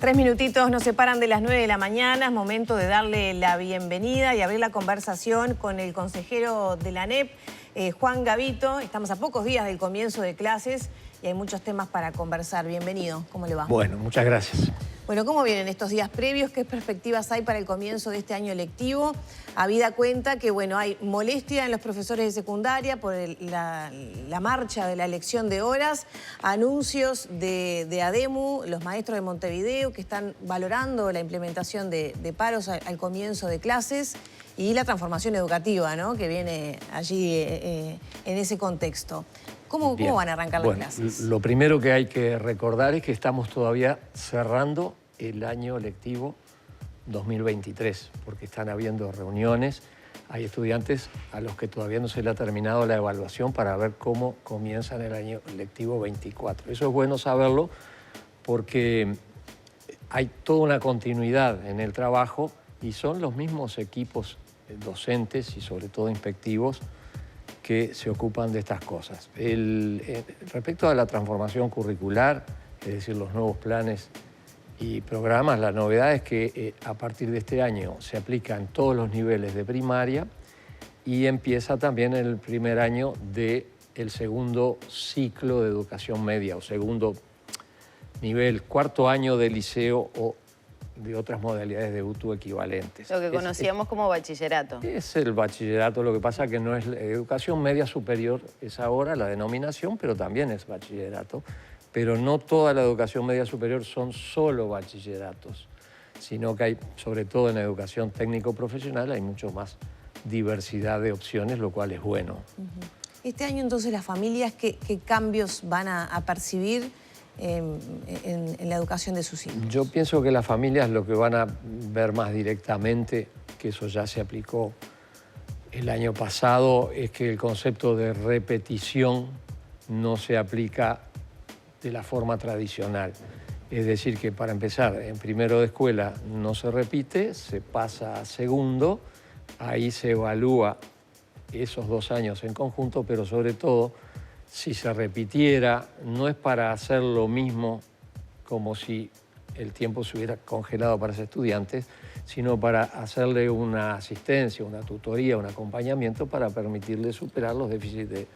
3 minutitos nos separan de las 9 de la mañana, es momento de darle la bienvenida y abrir la conversación con el consejero de la ANEP, Juan Gavito. Estamos a pocos días del comienzo de clases y hay muchos temas para conversar. Bienvenido, ¿cómo le va? Bueno, muchas gracias. Bueno, ¿cómo vienen estos días previos? ¿Qué perspectivas hay para el comienzo de este año lectivo? Habida cuenta que, bueno, hay molestia en los profesores de secundaria por la marcha de la elección de horas, anuncios de ADEMU, los maestros de Montevideo que están valorando la implementación de paros al comienzo de clases y la transformación educativa, ¿no?, que viene allí en ese contexto. ¿Cómo van a arrancar las clases? Lo primero que hay que recordar es que estamos todavía cerrando el año lectivo 2023, porque están habiendo reuniones, hay estudiantes a los que todavía no se le ha terminado la evaluación para ver cómo comienzan el año lectivo 24. Eso es bueno saberlo porque hay toda una continuidad en el trabajo y son los mismos equipos docentes y sobre todo inspectivos que se ocupan de estas cosas. Respecto a la transformación curricular, es decir, los nuevos planes y programas, la novedad es que a partir de este año se aplica en todos los niveles de primaria y empieza también en el primer año del segundo ciclo de educación media o segundo nivel, cuarto año de liceo o de otras modalidades de UTU equivalentes. Lo que conocíamos como bachillerato. Es el bachillerato, lo que pasa que no es educación media superior, es ahora la denominación, pero también es bachillerato. Pero no toda la educación media superior son solo bachilleratos, sino que hay, sobre todo en la educación técnico-profesional, hay mucho más diversidad de opciones, lo cual es bueno. Este año entonces las familias, ¿qué cambios van a percibir en la educación de sus hijos? Yo pienso que las familias lo que van a ver más directamente, que eso ya se aplicó el año pasado, es que el concepto de repetición no se aplica de la forma tradicional. Es decir, que para empezar, en primero de escuela no se repite, se pasa a segundo, ahí se evalúa esos 2 años en conjunto, pero sobre todo, si se repitiera, no es para hacer lo mismo como si el tiempo se hubiera congelado para esos estudiantes, sino para hacerle una asistencia, una tutoría, un acompañamiento para permitirle superar los déficits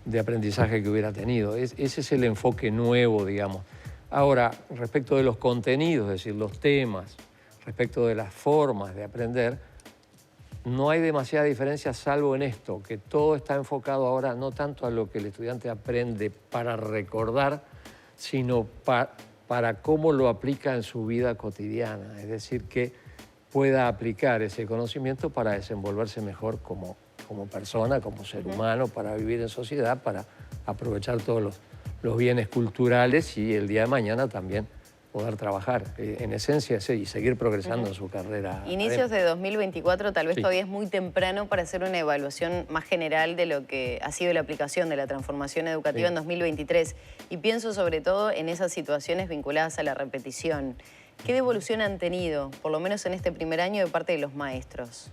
de aprendizaje que hubiera tenido. Ese es el enfoque nuevo, digamos. Ahora, respecto de los contenidos, es decir, los temas, respecto de las formas de aprender, no hay demasiada diferencia salvo en esto, que todo está enfocado ahora no tanto a lo que el estudiante aprende para recordar, sino para cómo lo aplica en su vida cotidiana. Es decir, que pueda aplicar ese conocimiento para desenvolverse mejor como persona, como ser humano, para vivir en sociedad, para aprovechar todos los bienes culturales y el día de mañana también poder trabajar, en esencia, y seguir progresando en su carrera. Inicios de 2024 tal vez todavía es muy temprano para hacer una evaluación más general de lo que ha sido la aplicación de la transformación educativa en 2023. Y pienso sobre todo en esas situaciones vinculadas a la repetición. ¿Qué devolución han tenido, por lo menos en este primer año, de parte de los maestros?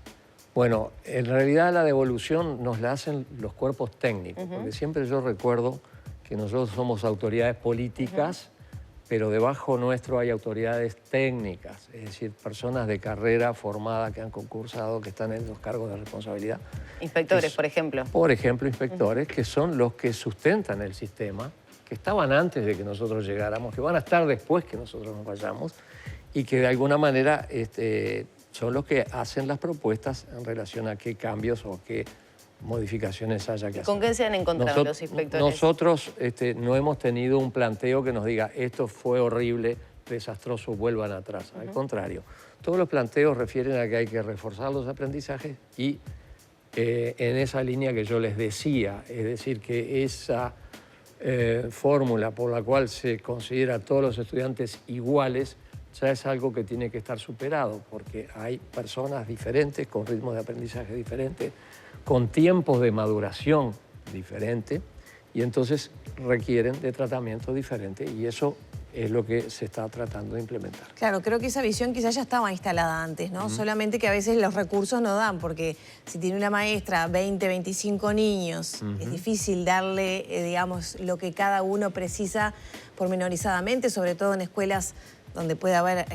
Bueno, en realidad la devolución nos la hacen los cuerpos técnicos, porque siempre yo recuerdo que nosotros somos autoridades políticas, pero debajo nuestro hay autoridades técnicas, es decir, personas de carrera formada que han concursado, que están en los cargos de responsabilidad. Inspectores, por ejemplo. Por ejemplo, inspectores, que son los que sustentan el sistema, que estaban antes de que nosotros llegáramos, que van a estar después que nosotros nos vayamos, y que de alguna manera son los que hacen las propuestas en relación a qué cambios o qué modificaciones haya que hacer. ¿Con qué se han encontrado los inspectores? Nosotros no hemos tenido un planteo que nos diga esto fue horrible, desastroso, vuelvan atrás. Al contrario, todos los planteos refieren a que hay que reforzar los aprendizajes y en esa línea que yo les decía, es decir, que esa fórmula por la cual se considera a todos los estudiantes iguales ya es algo que tiene que estar superado, porque hay personas diferentes, con ritmos de aprendizaje diferentes, con tiempos de maduración diferentes, y entonces requieren de tratamiento diferente, y eso es lo que se está tratando de implementar. Claro, creo que esa visión quizás ya estaba instalada antes, ¿no? Solamente que a veces los recursos no dan, porque si tiene una maestra 20, 25 niños, es difícil darle, digamos, lo que cada uno precisa pormenorizadamente, sobre todo en escuelas donde puede haber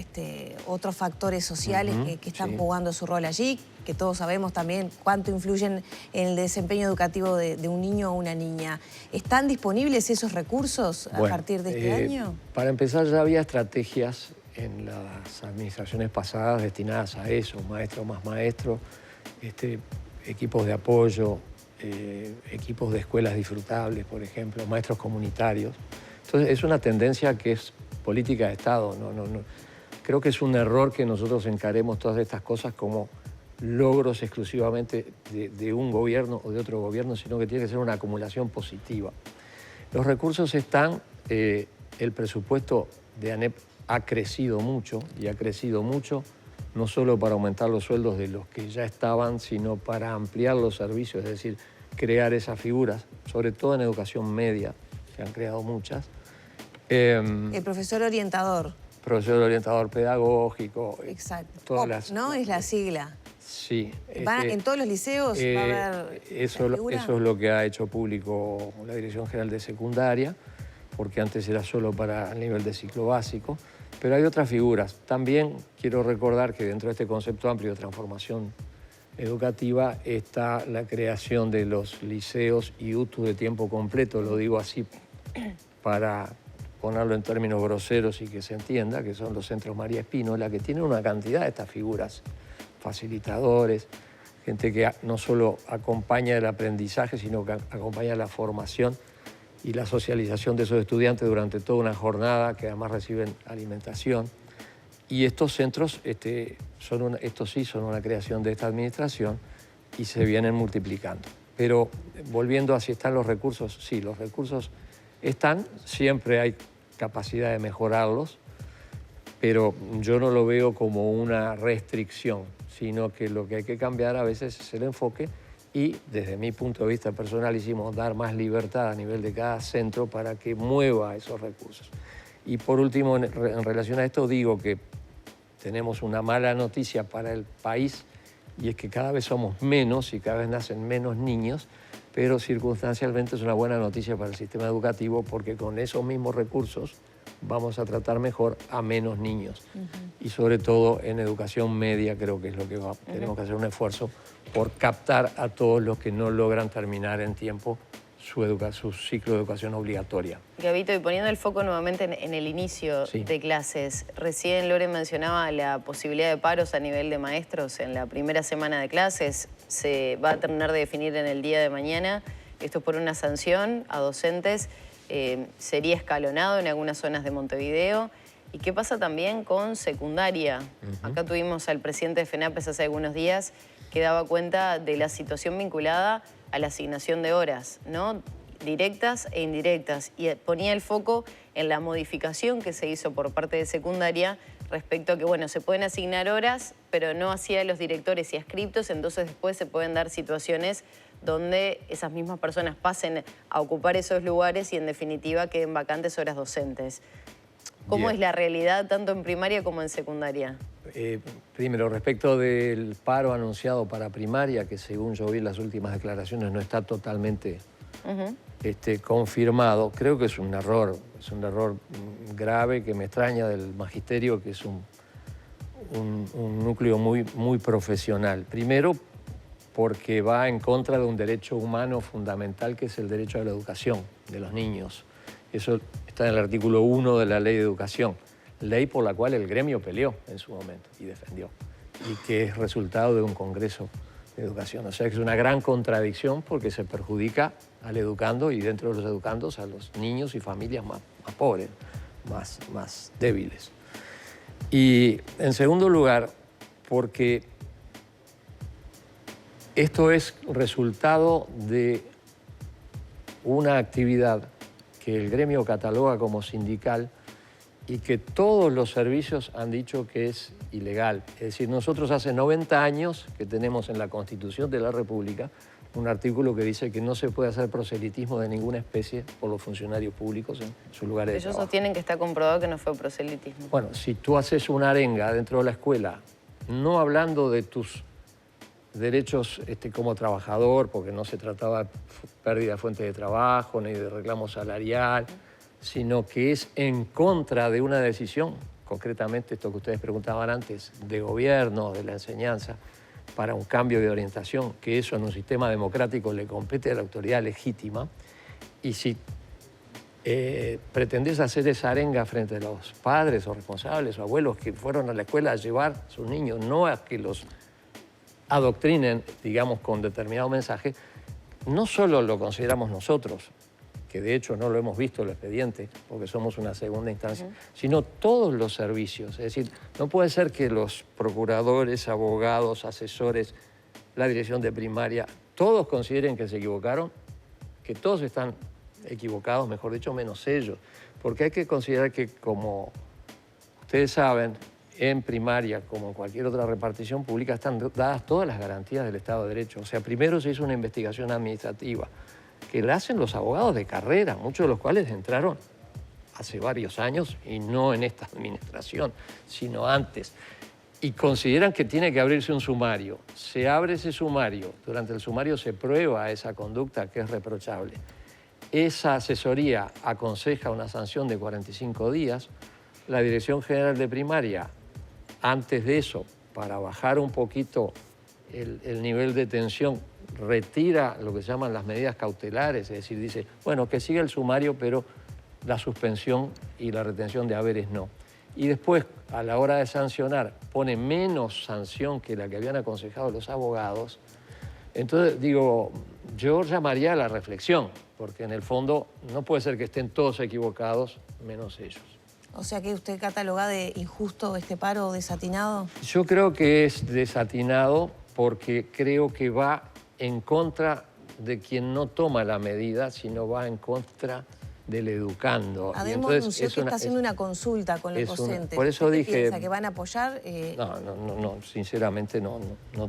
otros factores sociales que están jugando su rol allí, que todos sabemos también cuánto influyen en el desempeño educativo de un niño o una niña. ¿Están disponibles esos recursos a partir de este año? Para empezar, ya había estrategias en las administraciones pasadas destinadas a eso, maestros más maestros, equipos de apoyo, equipos de escuelas disfrutables, por ejemplo, maestros comunitarios. Entonces, es una tendencia que es política de Estado. Creo que es un error que nosotros encaremos todas estas cosas como logros exclusivamente de un gobierno o de otro gobierno, sino que tiene que ser una acumulación positiva. Los recursos están, el presupuesto de ANEP ha crecido mucho, y ha crecido mucho no solo para aumentar los sueldos de los que ya estaban, sino para ampliar los servicios, es decir, crear esas figuras, sobre todo en educación media, se han creado muchas. El profesor orientador. Profesor orientador pedagógico. Exacto. Todas ¿No? Es la sigla. Sí. ¿En todos los liceos va a haber eso es lo que ha hecho público la Dirección General de Secundaria, porque antes era solo para el nivel de ciclo básico, pero hay otras figuras. También quiero recordar que dentro de este concepto amplio de transformación educativa está la creación de los liceos y UTU de tiempo completo, lo digo así para ponerlo en términos groseros y que se entienda, que son los centros María Espínola, que tienen una cantidad de estas figuras, facilitadores, gente que no solo acompaña el aprendizaje, sino que acompaña la formación y la socialización de esos estudiantes durante toda una jornada, que además reciben alimentación. Y estos centros, estos sí son una creación de esta administración y se vienen multiplicando. Pero volviendo a si están los recursos, sí, los recursos están, siempre hay capacidad de mejorarlos, pero yo no lo veo como una restricción, sino que lo que hay que cambiar a veces es el enfoque y, desde mi punto de vista personalísimo, dar más libertad a nivel de cada centro para que mueva esos recursos. Y por último, en relación a esto, digo que tenemos una mala noticia para el país, y es que cada vez somos menos y cada vez nacen menos niños, pero circunstancialmente es una buena noticia para el sistema educativo, porque con esos mismos recursos vamos a tratar mejor a menos niños. Y sobre todo en educación media creo que es lo que tenemos que hacer un esfuerzo por captar a todos los que no logran terminar en tiempo su ciclo de educación obligatoria. Gabito, y poniendo el foco nuevamente en el inicio de clases, recién Lore mencionaba la posibilidad de paros a nivel de maestros en la primera semana de clases. Se va a terminar de definir en el día de mañana. Esto es por una sanción a docentes. Sería escalonado en algunas zonas de Montevideo. ¿Y qué pasa también con secundaria? Acá tuvimos al presidente de FENAPES hace algunos días que daba cuenta de la situación vinculada a la asignación de horas, ¿no? Directas e indirectas, y ponía el foco en la modificación que se hizo por parte de secundaria respecto a que, bueno, se pueden asignar horas, pero no hacia los directores y adscriptos, entonces después se pueden dar situaciones donde esas mismas personas pasen a ocupar esos lugares y en definitiva queden vacantes horas docentes. ¿Cómo es la realidad tanto en primaria como en secundaria? Primero, respecto del paro anunciado para primaria, que según yo vi en las últimas declaraciones no está totalmente confirmado, creo que es un error grave que me extraña del magisterio, que es un núcleo muy profesional. Primero, porque va en contra de un derecho humano fundamental, que es el derecho a la educación de los niños. Eso está en el artículo 1 de la Ley de Educación, ley por la cual el gremio peleó en su momento y defendió, y que es resultado de un congreso de educación. O sea que es una gran contradicción, porque se perjudica al educando y, dentro de los educandos, a los niños y familias más pobres, más débiles. Y en segundo lugar, porque esto es resultado de una actividad que el gremio cataloga como sindical y que todos los servicios han dicho que es ilegal. Es decir, nosotros hace 90 años que tenemos en la Constitución de la República un artículo que dice que no se puede hacer proselitismo de ninguna especie por los funcionarios públicos en sus lugares de trabajo. Ellos sostienen que está comprobado que no fue proselitismo. Bueno, si tú haces una arenga dentro de la escuela, no hablando de tus derechos como trabajador, porque no se trataba de pérdida de fuente de trabajo ni de reclamo salarial, sino que es en contra de una decisión concretamente esto que ustedes preguntaban antes, de gobierno, de la enseñanza, para un cambio de orientación, que eso en un sistema democrático le compete a la autoridad legítima. Y si pretendés hacer esa arenga frente a los padres o responsables o abuelos que fueron a la escuela a llevar a sus niños, no a que los adoctrinen, digamos, con determinado mensaje, no solo lo consideramos nosotros, que de hecho no lo hemos visto el expediente, porque somos una segunda instancia, sino todos los servicios. Es decir, no puede ser que los procuradores, abogados, asesores, la dirección de primaria, todos consideren que se equivocaron, que todos están equivocados, mejor dicho, menos ellos. Porque hay que considerar que, como ustedes saben, en primaria, como en cualquier otra repartición pública, están dadas todas las garantías del Estado de Derecho. O sea, primero se hizo una investigación administrativa, que la hacen los abogados de carrera, muchos de los cuales entraron hace varios años y no en esta administración, sino antes. Y consideran que tiene que abrirse un sumario. Se abre ese sumario, durante el sumario se prueba esa conducta que es reprochable. Esa asesoría aconseja una sanción de 45 días. La Dirección General de Primaria, antes de eso, para bajar un poquito el nivel de tensión, retira lo que se llaman las medidas cautelares, es decir, dice, bueno, que siga el sumario, pero la suspensión y la retención de haberes no. Y después, a la hora de sancionar, pone menos sanción que la que habían aconsejado los abogados. Entonces, digo, yo llamaría a la reflexión, porque en el fondo no puede ser que estén todos equivocados, menos ellos. O sea que usted cataloga de injusto este paro, desatinado. Yo creo que es desatinado porque creo que va en contra de quien no toma la medida, sino va en contra del educando. Además, anunció que está haciendo una consulta con los docentes. Por eso dije... ¿Piensa que van a apoyar? No, sinceramente no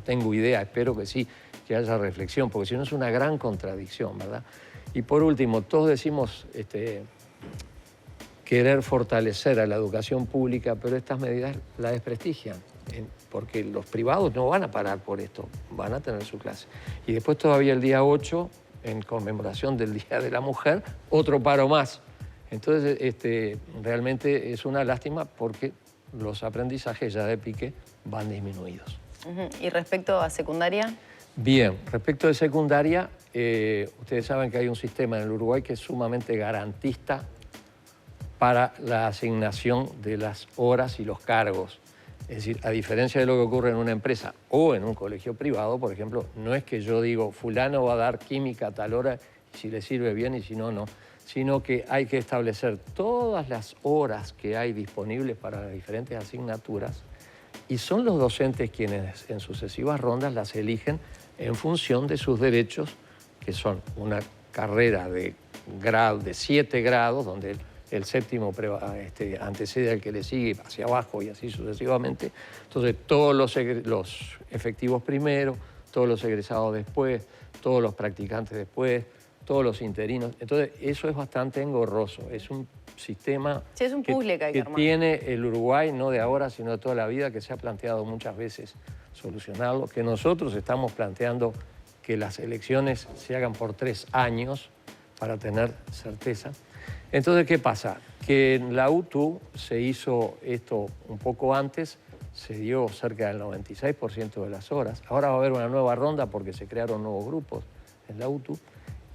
tengo idea. Espero que sí, que haya reflexión, porque si no es una gran contradicción, ¿verdad? Y por último, todos decimos querer fortalecer a la educación pública, pero estas medidas la desprestigian, porque los privados no van a parar por esto, van a tener su clase. Y después todavía el día 8, en conmemoración del Día de la Mujer, otro paro más. Entonces, realmente es una lástima porque los aprendizajes ya de pique van disminuidos. ¿Y respecto a secundaria? Bien, respecto de secundaria, ustedes saben que hay un sistema en el Uruguay que es sumamente garantista para la asignación de las horas y los cargos. Es decir, a diferencia de lo que ocurre en una empresa o en un colegio privado, por ejemplo, no es que yo digo, fulano va a dar química a tal hora, y si le sirve bien y si no, no. Sino que hay que establecer todas las horas que hay disponibles para las diferentes asignaturas y son los docentes quienes en sucesivas rondas las eligen en función de sus derechos, que son una carrera de 7 grados, donde el séptimo antecede al que le sigue hacia abajo y así sucesivamente. Entonces, todos los efectivos primero, todos los egresados después, todos los practicantes después, todos los interinos. Entonces, eso es bastante engorroso. Es un sistema es un puzzle que tiene el Uruguay, no de ahora, sino de toda la vida, que se ha planteado muchas veces solucionarlo, que nosotros estamos planteando que las elecciones se hagan por 3 años para tener certeza. Entonces, ¿qué pasa? Que en la UTU se hizo esto un poco antes, se dio cerca del 96% de las horas. Ahora va a haber una nueva ronda porque se crearon nuevos grupos en la UTU.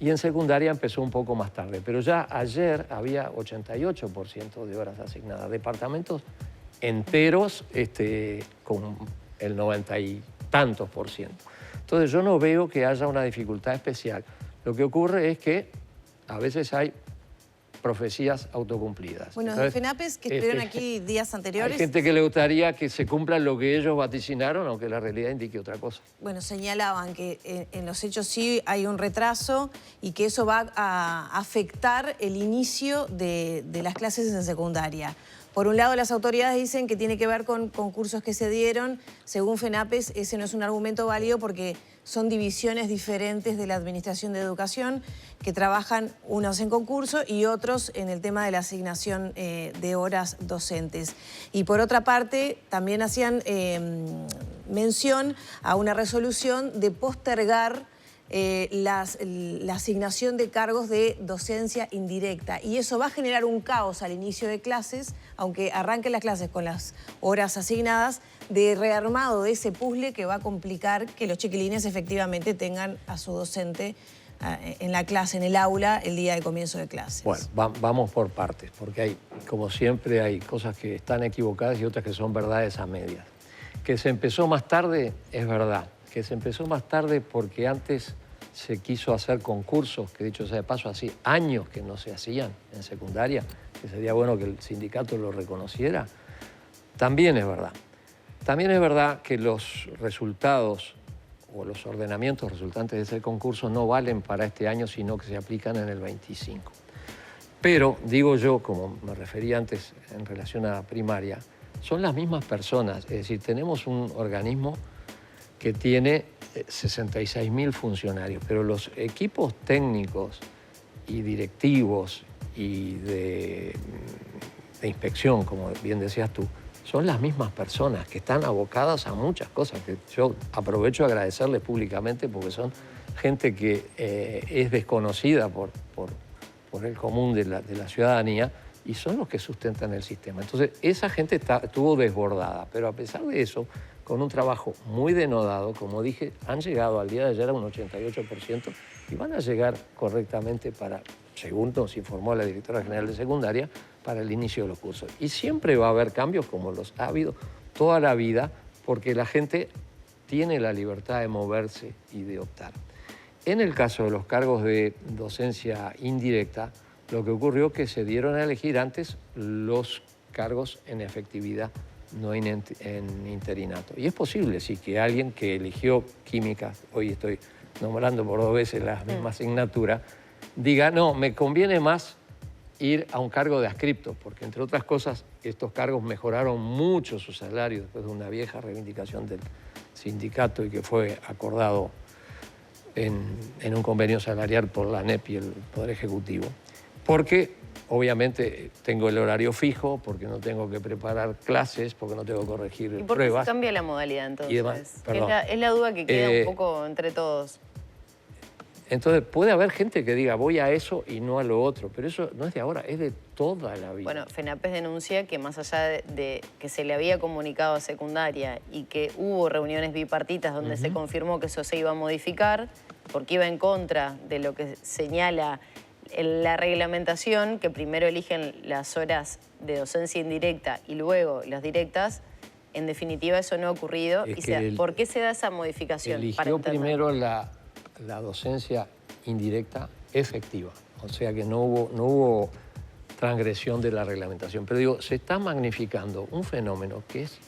Y en secundaria empezó un poco más tarde. Pero ya ayer había 88% de horas asignadas. Departamentos enteros con el 90 y tantos %. Entonces yo no veo que haya una dificultad especial. Lo que ocurre es que a veces hay profecías autocumplidas. Bueno, entonces, los FENAPES que estuvieron aquí días anteriores... Hay gente que le gustaría que se cumpla lo que ellos vaticinaron, aunque la realidad indique otra cosa. Bueno, señalaban que en los hechos sí hay un retraso y que eso va a afectar el inicio de las clases en secundaria. Por un lado, las autoridades dicen que tiene que ver con concursos que se dieron. Según FENAPES, ese no es un argumento válido porque son divisiones diferentes de la Administración de Educación que trabajan unos en concurso y otros en el tema de la asignación de horas docentes. Y por otra parte, también hacían mención a una resolución de postergar la asignación de cargos de docencia indirecta. Y eso va a generar un caos al inicio de clases, aunque arranquen las clases con las horas asignadas, de rearmado de ese puzzle que va a complicar que los chiquilines efectivamente tengan a su docente en la clase, en el aula, el día de comienzo de clases. Bueno, vamos por partes, porque hay, como siempre, hay cosas que están equivocadas y otras que son verdades a medias. Que se empezó más tarde, es verdad. Que se empezó más tarde porque antes se quiso hacer concursos, que dicho sea de paso, hace años que no se hacían en secundaria, que sería bueno que el sindicato lo reconociera. También es verdad. También es verdad que los resultados o los ordenamientos resultantes de ese concurso no valen para este año, sino que se aplican en el 25. Pero, digo yo, como me refería antes en relación a primaria, son las mismas personas. Es decir, tenemos un organismo que tiene 66.000 funcionarios, pero los equipos técnicos y directivos y de inspección, como bien decías tú, son las mismas personas que están abocadas a muchas cosas, que yo aprovecho a agradecerles públicamente porque son gente que es desconocida por el común de la ciudadanía y son los que sustentan el sistema. Entonces, esa gente estuvo desbordada, pero a pesar de eso, con un trabajo muy denodado, como dije, han llegado al día de ayer a un 88% y van a llegar correctamente para, según nos informó la directora general de secundaria, para el inicio de los cursos. Y siempre va a haber cambios como los ha habido toda la vida, porque la gente tiene la libertad de moverse y de optar. En el caso de los cargos de docencia indirecta, lo que ocurrió es que se dieron a elegir antes los cargos en efectividad, no en interinato. Y es posible, sí, que alguien que eligió química, hoy estoy nombrando por 2 veces la misma asignatura, diga, no, me conviene más ir a un cargo de adscripto, porque entre otras cosas estos cargos mejoraron mucho su salario después de una vieja reivindicación del sindicato y que fue acordado en un convenio salarial por la ANEP y el Poder Ejecutivo. Porque obviamente tengo el horario fijo, porque no tengo que preparar clases, porque no tengo que corregir pruebas. ¿Y por qué se cambia la modalidad entonces? Y demás, es la duda que queda un poco entre todos. Entonces puede haber gente que diga voy a eso y no a lo otro, pero eso no es de ahora, es de toda la vida. Bueno, FENAPES denuncia que más allá de que se le había comunicado a secundaria y que hubo reuniones bipartitas donde se confirmó que eso se iba a modificar, porque iba en contra de lo que señala la reglamentación, que primero eligen las horas de docencia indirecta y luego las directas, en definitiva eso no ha ocurrido. ¿Por qué se da esa modificación? Eligió primero la docencia indirecta efectiva, o sea que no hubo transgresión de la reglamentación. Pero digo, se está magnificando un fenómeno que es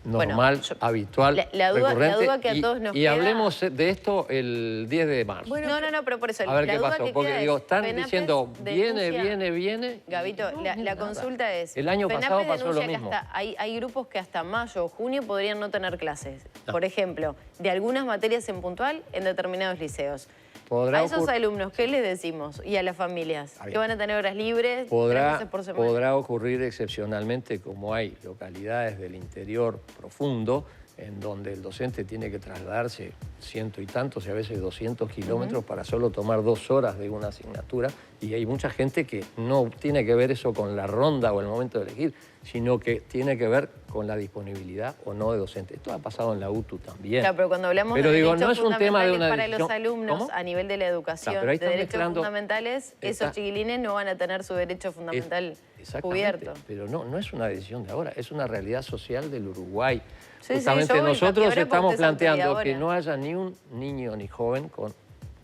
normal, habitual, la duda que a todos nos y queda... hablemos de esto el 10 de marzo. Bueno, no, pero por eso a ver la qué duda pasó, que porque queda digo, es, están FENAPES diciendo viene. Gabito, la consulta es... El año FENAPES pasado pasó lo denuncia mismo. Que hay grupos que hasta mayo o junio podrían no tener clases. Por ejemplo, de algunas materias en puntual en determinados liceos. A esos alumnos, ¿qué les decimos? Y a las familias, ¿que van a tener horas libres 3 veces por semana? Podrá ocurrir excepcionalmente, como hay localidades del interior profundo, en donde el docente tiene que trasladarse 100 y tantos y a veces 200 kilómetros para solo tomar 2 horas de una asignatura. Y hay mucha gente que no tiene que ver eso con la ronda o el momento de elegir, sino que tiene que ver con la disponibilidad o no de docente. Esto ha pasado en la UTU también. Claro, pero cuando hablamos de derechos fundamentales para los alumnos a nivel de la educación, de derechos fundamentales, esos chiquilines no van a tener su derecho fundamental cubierto. Pero no es una decisión de ahora, es una realidad social del Uruguay. Justamente nosotros estamos planteando que no haya ni un niño ni joven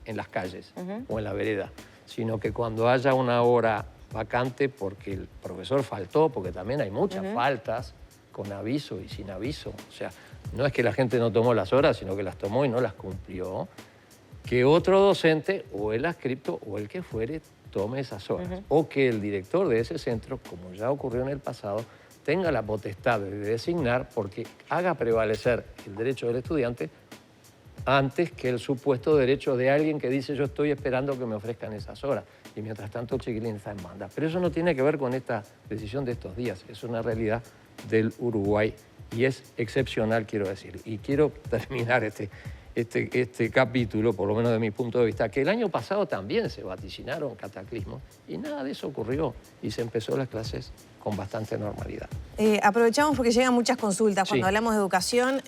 en las calles o en la vereda, sino que cuando haya una hora vacante porque el profesor faltó, porque también hay muchas faltas con aviso y sin aviso. O sea, no es que la gente no tomó las horas, sino que las tomó y no las cumplió. Que otro docente, o el adscripto, o el que fuere, tome esas horas. O que el director de ese centro, como ya ocurrió en el pasado, tenga la potestad de designar porque haga prevalecer el derecho del estudiante antes que el supuesto derecho de alguien que dice yo estoy esperando que me ofrezcan esas horas y mientras tanto el chiquilín está en banda. Pero eso no tiene que ver con esta decisión de estos días, es una realidad del Uruguay y es excepcional, quiero decir. Y quiero terminar este capítulo, por lo menos de mi punto de vista, que el año pasado también se vaticinaron cataclismos y nada de eso ocurrió y se empezó las clases con bastante normalidad. Aprovechamos porque llegan muchas consultas cuando Sí. hablamos de educación.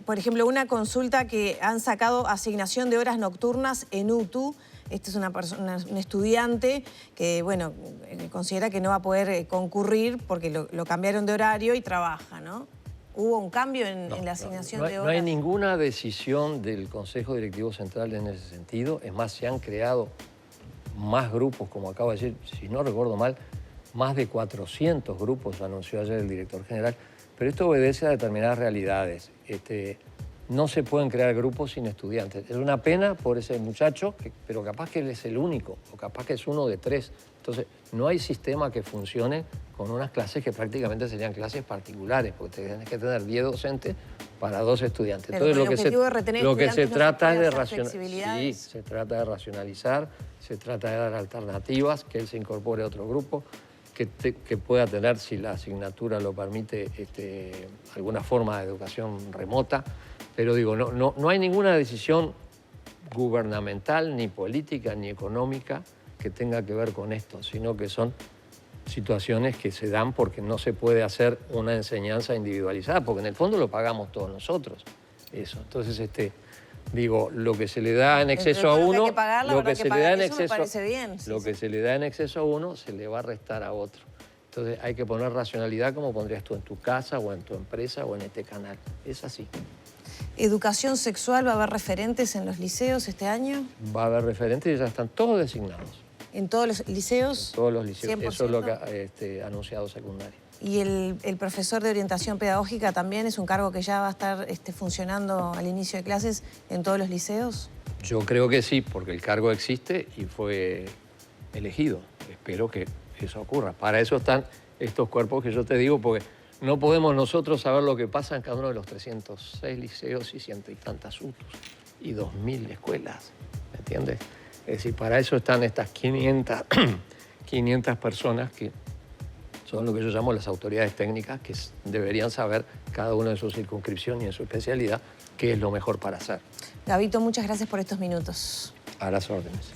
Por ejemplo, una consulta que han sacado asignación de horas nocturnas en UTU. Esta es un estudiante que, bueno, considera que no va a poder concurrir porque lo cambiaron de horario y trabaja, ¿no? ¿Hubo un cambio en la asignación de horas? No hay ninguna decisión del Consejo Directivo Central en ese sentido. Es más, se han creado más grupos, como acabo de decir, si no recuerdo mal, más de 400 grupos, anunció ayer el director general. Pero esto obedece a determinadas realidades. No se pueden crear grupos sin estudiantes. Es una pena por ese muchacho, pero capaz que él es el único, o capaz que es uno de 3. Entonces, no hay sistema que funcione con unas clases que prácticamente serían clases particulares, porque tienes que tener 10 docentes para 2 estudiantes. Pero Entonces, con el objetivo de retener lo que se estudiantes, ¿no se trata es puede de hacer flexibilidades? Sí, se trata de racionalizar, se trata de dar alternativas, que él se incorpore a otro grupo, que pueda tener, si la asignatura lo permite, alguna forma de educación remota. Pero digo, no hay ninguna decisión gubernamental, ni política, ni económica que tenga que ver con esto, sino que son situaciones que se dan porque no se puede hacer una enseñanza individualizada, porque en el fondo lo pagamos todos nosotros, eso. Entonces, digo, lo que se le da en exceso a uno, lo que se le da en exceso a uno, se le va a restar a otro. Entonces hay que poner racionalidad como pondrías tú en tu casa o en tu empresa o en este canal. Es así. ¿Educación sexual va a haber referentes en los liceos este año? Va a haber referentes y ya están todos designados. ¿En todos los liceos? En todos los liceos. 100%. Eso es lo que ha anunciado secundaria. ¿Y el profesor de orientación pedagógica también es un cargo que ya va a estar funcionando al inicio de clases en todos los liceos? Yo creo que sí, porque el cargo existe y fue elegido. Espero que eso ocurra. Para eso están estos cuerpos que yo te digo, porque no podemos nosotros saber lo que pasa en cada uno de los 306 liceos y ciento y tantas UTUs y 2.000 escuelas, ¿me entiendes? Es decir, para eso están estas 500 personas que son lo que yo llamo las autoridades técnicas, que deberían saber cada uno en su circunscripción y en su especialidad qué es lo mejor para hacer. Gabito, muchas gracias por estos minutos. A las órdenes.